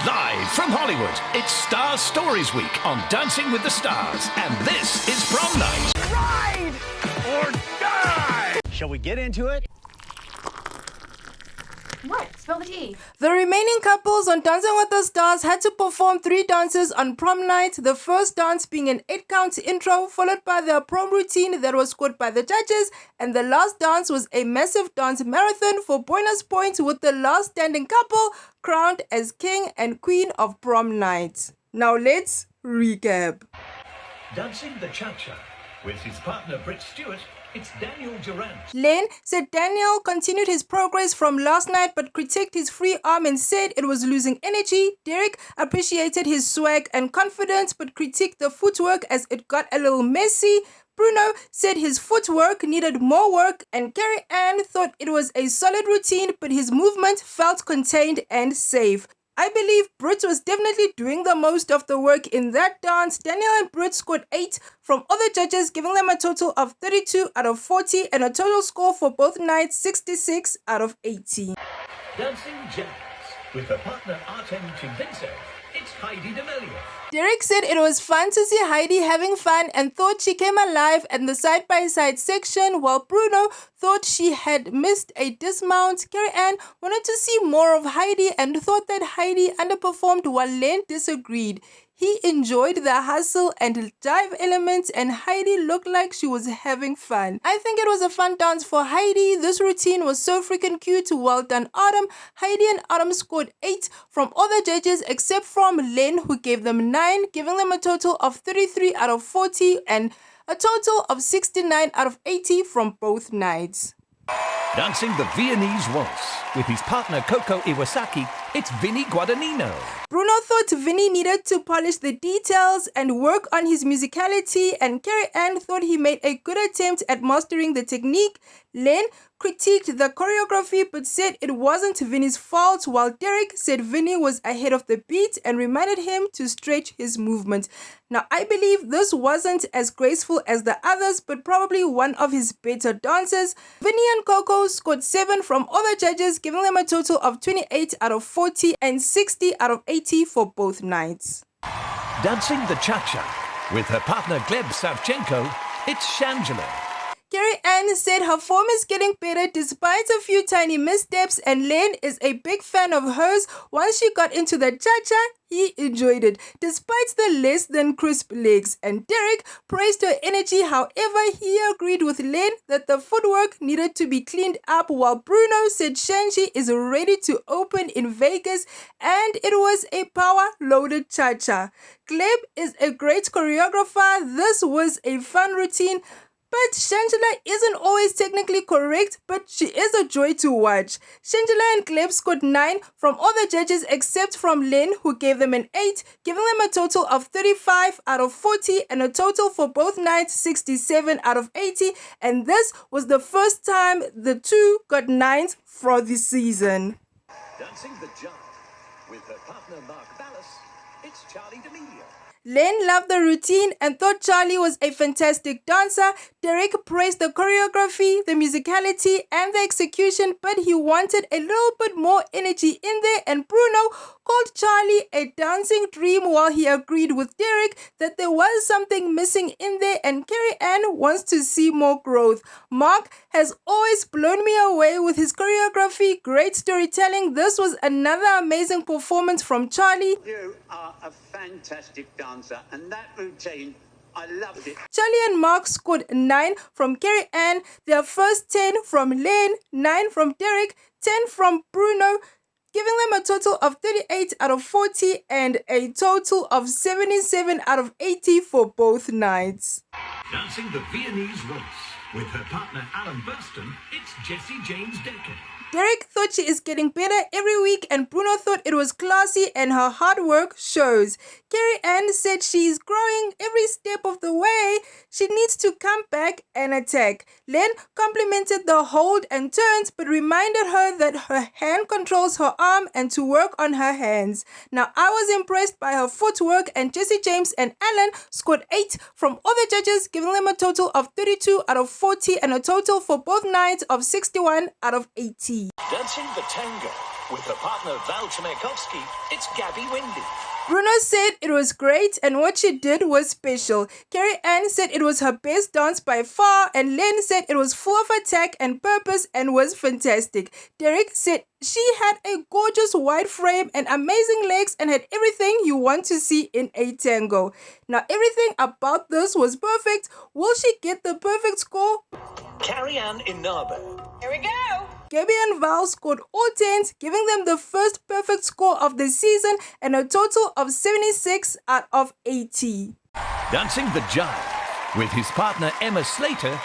Live from Hollywood, it's Star Stories Week on Dancing with the Stars. And this is Prom Night. Ride or die! Shall we get into it? What? Spill the tea. The remaining couples on Dancing with the Stars had to perform 3 dances on prom night, the first dance being an 8-count intro, followed by their prom routine that was scored by the judges, and the last dance was a massive dance marathon for bonus points, with the last standing couple crowned as king and queen of prom night. Now let's recap. Dancing the Cha-Cha with his partner Britt Stewart, it's Daniel Durant. Len said Daniel continued his progress from last night but critiqued his free arm and said it was losing energy. Derek appreciated his swag and confidence but critiqued the footwork as it got a little messy. Bruno said his footwork needed more work, and Carrie Ann thought it was a solid routine but his movement felt contained and safe. I believe Britt was definitely doing the most of the work in that dance. Daniel and Britt scored 8 from other judges, giving them a total of 32 out of 40 and a total score for both nights 66 out of 80. Dancing Jazz with her partner Artem Chimvintsev, it's Heidi D'Amelio. Derek said it was fun to see Heidi having fun and thought she came alive in the side-by-side section, while Bruno thought she had missed a dismount. Carrie Ann wanted to see more of Heidi and thought that Heidi underperformed, while Len disagreed. He enjoyed the hustle and dive elements, and Heidi looked like she was having fun. I think it was a fun dance for Heidi. This routine was so freaking cute. Well done, Autumn. Heidi and Autumn scored 8 from other judges except from Len, who gave them 9, giving them a total of 33 out of 40 and a total of 69 out of 80 from both nights. Dancing the Viennese Waltz with his partner Coco Iwasaki, it's Vinny Guadagnino. Bruno thought Vinny needed to polish the details and work on his musicality, and Carrie Ann thought he made a good attempt at mastering the technique. Len critiqued the choreography but said it wasn't Vinny's fault, while Derek said Vinny was ahead of the beat and reminded him to stretch his movement. Now, I believe this wasn't as graceful as the others, but probably one of his better dances. Vinny and Coco scored 7 from other judges, giving them a total of 28 out of 40 and 60 out of 80 for both nights. Dancing the Cha-Cha with her partner Gleb Savchenko, it's Shangela. Carrie Ann said her form is getting better despite a few tiny missteps, and Len is a big fan of hers. Once she got into the cha-cha, he enjoyed it, despite the less than crisp legs. And Derek praised her energy. However, he agreed with Len that the footwork needed to be cleaned up, while Bruno said Shanji is ready to open in Vegas, and it was a power-loaded cha-cha. Gleb is a great choreographer. This was a fun routine. But Shangela isn't always technically correct, but she is a joy to watch. Shangela and Gleb scored 9 from other judges except from Len, who gave them an 8, giving them a total of 35 out of 40 and a total for both nights 67 out of 80. And this was the first time the two got 9s for the season. Dancing the Jive with her partner Mark Ballas, it's Charlie D'Amelio. Len loved the routine and thought Charlie was a fantastic dancer. Derek praised the choreography, the musicality, and the execution, but he wanted a little bit more energy in there, and Bruno called Charlie a dancing dream, while he agreed with Derek that there was something missing in there, and Carrie Ann wants to see more growth. Mark has always blown me away with his choreography, great storytelling. This was another amazing performance from Charlie. You are a fantastic dancer, and that routine, I loved it. Charlie and Mark scored 9 from Carrie Ann, their first 10 from Len, 9 from Derek, 10 from Bruno, giving them a total of 38 out of 40 and a total of 77 out of 80 for both nights. Dancing the Viennese Waltz with her partner Alan Burston, it's Jessie James Decker. Derek thought she is getting better every week, and Bruno thought it was classy and her hard work shows. Carrie Ann said she's growing every step of the way. She needs to come back and attack. Len complimented the hold and turns, but reminded her that her hand controls her arm and to work on her hands. Now, I was impressed by her footwork, and Jessie James and Alan scored 8 from other judges, giving them a total of 32 out of 40 and a total for both nights of 61 out of 80. Dancing the Tango With her partner Val Chmerkovskiy, it's Gabby Windy. Bruno said it was great and what she did was special. Carrie Ann said it was her best dance by far, and Lynn said it was full of attack and purpose and was fantastic. Derek said she had a gorgeous wide frame and amazing legs and had everything you want to see in a tango. Now everything about this was perfect. Will she get the perfect score? Carrie Ann Inaba. Here we go. Gabby and Val scored all 10s, giving them the first perfect score of the season and a total of 76 out of 80. Dancing the Jive. With his partner Emma Slater,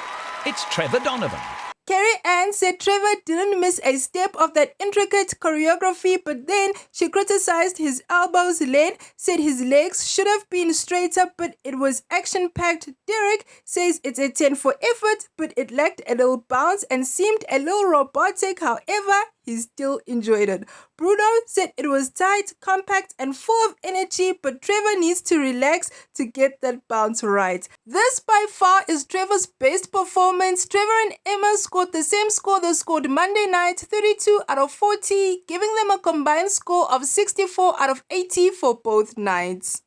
it's Trevor Donovan. Carrie Ann said Trevor didn't miss a step of that intricate choreography, but then she criticized his elbows. Len said his legs should have been straighter, but it was action-packed. Derek says it's a 10 for effort, but it lacked a little bounce and seemed a little robotic. However, he still enjoyed it. Bruno said it was tight, compact, and full of energy, but Trevor needs to relax to get that bounce right. This by far is Trevor's best performance. Trevor and Emma scored the same score they scored Monday night, 32 out of 40, giving them a combined score of 64 out of 80 for both nights.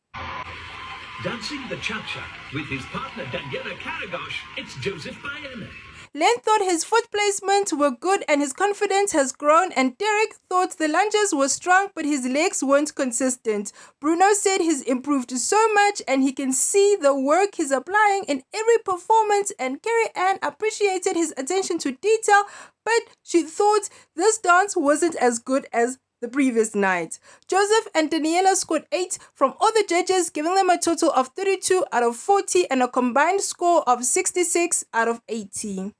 Dancing the Cha-Cha. With his partner Daniela Karagosh, it's Joseph Baena. Len thought his foot placements were good and his confidence has grown, and Derek thought the lunges were strong but his legs weren't consistent. Bruno said he's improved so much and he can see the work he's applying in every performance, and Carrie Ann appreciated his attention to detail, but she thought this dance wasn't as good as the previous night. Joseph and Daniela scored 8 from all the judges, giving them a total of 32 out of 40 and a combined score of 66 out of 80.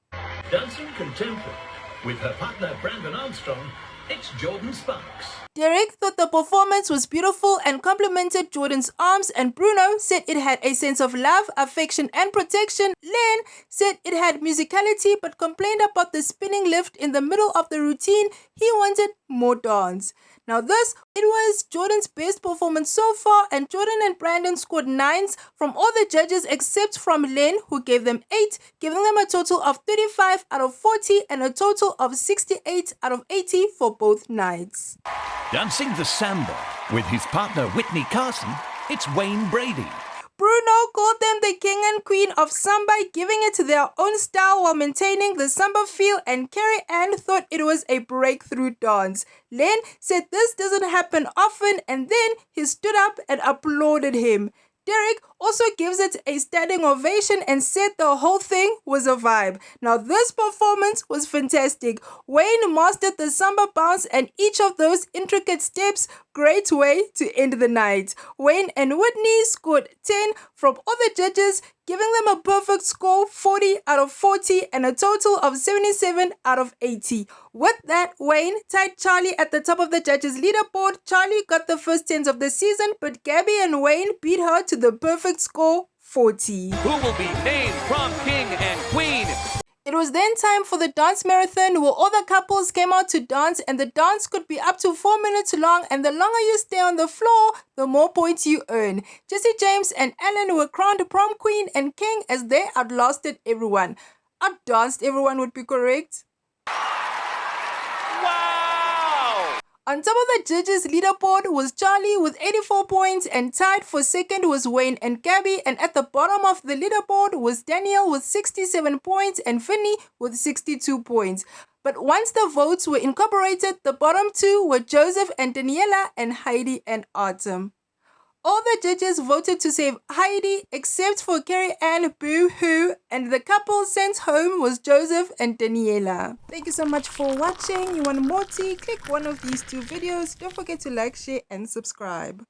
Dancing Contemporary. With her partner Brandon Armstrong, it's Jordan Sparks. Derek thought the performance was beautiful and complimented Jordan's arms, and Bruno said it had a sense of love, affection, and protection. Len said it had musicality but complained about the spinning lift in the middle of the routine. He wanted more dance. Now it was Jordan's best performance so far, and Jordan and Brandon scored 9s from all the judges except from Len, who gave them 8, giving them a total of 35 out of 40 and a total of 68 out of 80 for both nights. Dancing the Samba. With his partner Whitney Carson, it's Wayne Brady. Bruno called them the king and queen of samba, giving it their own style while maintaining the samba feel, and Carrie Ann thought it was a breakthrough dance. Len said this doesn't happen often, and then he stood up and applauded him. Derek also gives it a standing ovation and said the whole thing was a vibe. Now this performance was fantastic. Wayne mastered the samba bounce and each of those intricate steps. Great way to end the night. Wayne and Whitney scored 10 from all the judges, giving them a perfect score, 40 out of 40 and a total of 77 out of 80. With that, Wayne tied Charlie at the top of the judges' leaderboard. Charlie got the first 10s of the season, but Gabby and Wayne beat her to the perfect score, 40. Who will be named prom king and queen? It was then time for the dance marathon, where all the couples came out to dance, and the dance could be up to 4 minutes long, and the longer you stay on the floor, the more points you earn. Jesse James and Ellen were crowned prom queen and king as they outlasted everyone. Outdanced everyone would be correct. On top of the judges' leaderboard was Charlie with 84 points, and tied for second was Wayne and Gabby, and at the bottom of the leaderboard was Daniel with 67 points and Finney with 62 points. But once the votes were incorporated, the bottom two were Joseph and Daniela and Heidi and Autumn. All the judges voted to save Heidi except for Carrie Ann Boo-Hoo, and the couple sent home was Joseph and Daniela. Thank you so much for watching. You want more tea? Click one of these 2 videos. Don't forget to like, share and subscribe.